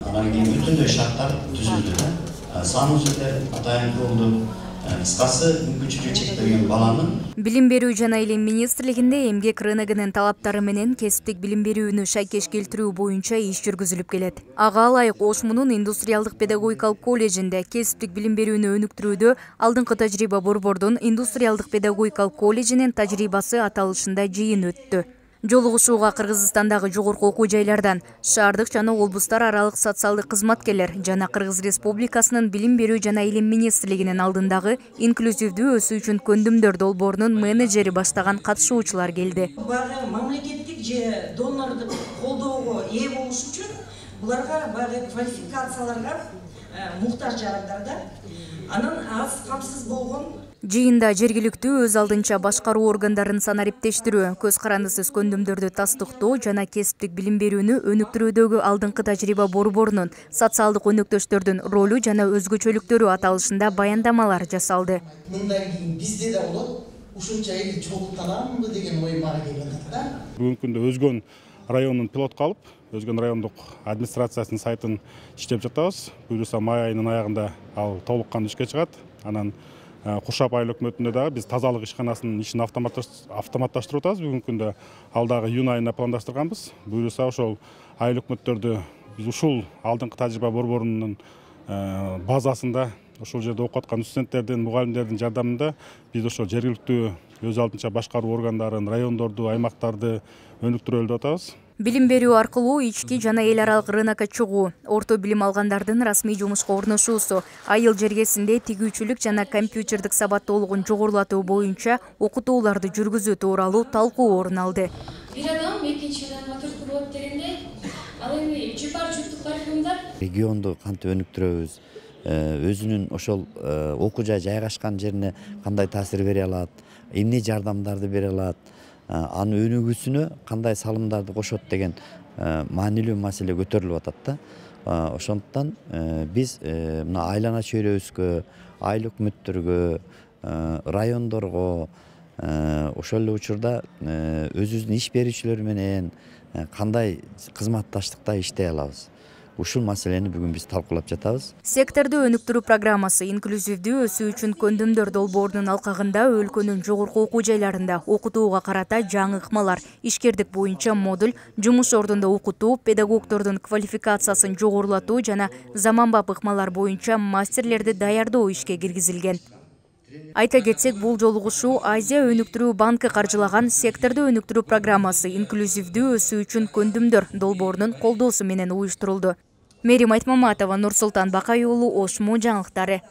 Анан кийин бүтүндөй шарттар түзүлдү да. Сан өзүлдөр атайын болду. Кыскасы мүмкүнчүлүгү чектелген баланын Билим берүү жана илим министрлигинде эмгек рыногунун талаптары менен кесиптик билим берүүнү шайкеш келтирүү боюнча иш жүргүзүлүп келет. Ага ылайык Ошмунун индустриалдык педагогикалык колледжинде кесиптик билим берүүнү өнүктүрүүдө алдыңкы тажрыйба Борбордун индустриалдык педагогикалык колледжинин тажрыйбасы аталышында жыйын өттү. Жолугушууга Кыргызстандагы жогорку окуу жайлардан, шаардык жана облустар аралык социалдык кызматкерлер жана Кыргыз Республикасынын билим берүү жана илим министрлигинин алдындагы инклюзивдүү өсүү үчүн көндүмдөр долбоорунун менеджери баштаган катышуучулар келди. Багы мамлекеттик же донорлук колдоого ээ болуш үчүн буларга багы квалификацияларга муктаж жарандарда анан аз камсыз болгон. Жыйында жергиликтүү өз алдынча башкаруу органдарын санариптештирүү, көз карандысыз көндүмдөрдү тастыктоо жана кесиптик билим берүүнү өнүктүрүүдөгү алдыңкы тажрыйба Борборунун социалдык өнөктөштөрдүн ролу жана өзгөчөлүктөрү аталышында баяндамалар жасалды. Мындан кийин бизде да болот, ушунча эл чогулталамбы деген ой мага келип атат да. Бүгүнкү күндө Өзгөн районун пилотко алып, Өзгөн райондук администрациясынын сайтын иштеп жатабыз. Буюрса май айынын аягында ал толук кандуу ишке чыгат. Анан Куршап айыл өкмөтүндө дагы биз тазалык ишканасынын ишин автоматташтырып атабыз. Бүгүнкү күндө ал дагы июнь айына пландаштырганбыз. Буюрса ошол айыл өкмөттөрдү биз ушул алдыңкы тажрыйба Борборунун базасында ошол жерде окуп аткан студенттердин, мугалимдердин жардамында биз ошол жергиликтүү өз алдынча башкаруу органдарын, райондорду, аймактарды өнүктүрөлү деп атабыз. Билим берүү аркылуу ички жана эл аралык рынокко чыгуу, орто билим алгандардын расмий жумушка орношуусу, айыл жергесинде тигүүчүлүк жана компьютердик сабаттуулугун жогорулатуу боюнча окутууларды жүргүзүү тууралуу талкуу орун алды. Бир адам экинчи адамга түрткү болуп дегенде, ал эми жупар жуттук парфюмдар регионду кантип өнүктүрөбүз, өзүнүн ошол окуу жай жайгашкан жерине кандай таасир бере алат, эмне жардамдарды бере алат, анын өнүгүүсүнө кандай салымдарды кошот деген маанилүү маселе көтөрүлүп атат да. Ошондуктан биз мына айлана чөйрөбүзгө, айыл өкмөттөргө, райондорго ошол эле учурда өзүбүздүн иш берүүчүлөр менен кандай кызматташтыкта иштей алабыз. Ушул маселени бүгүн биз талкуулап жатабыз. Секторду өнүктүрүү программасы инклюзивдүү өсүү үчүн көндүмдөр долбоорунун алкагында өлкөнүн жогорку окуу жайларында окутууга карата жаңы ыкмалар, ишкердик боюнча модуль, жумуш ордунда окутуу, педагогдордун квалификациясын жогорулатуу жана заманбап ыкмалар боюнча мастерлерди даярдоо ишке киргизилген. Айта кетсек, бул жолугушуу Азия өнүктүрүү банкы каржылаган секторду өнүктүрүү программасы инклюзивдүү өсүү үчүн көндүмдөр долбоорунун колдоосу менен уюштурулду. Мерим Айтмаматова, Нурсултан Бакай уулу, Ошму жаңылыктары.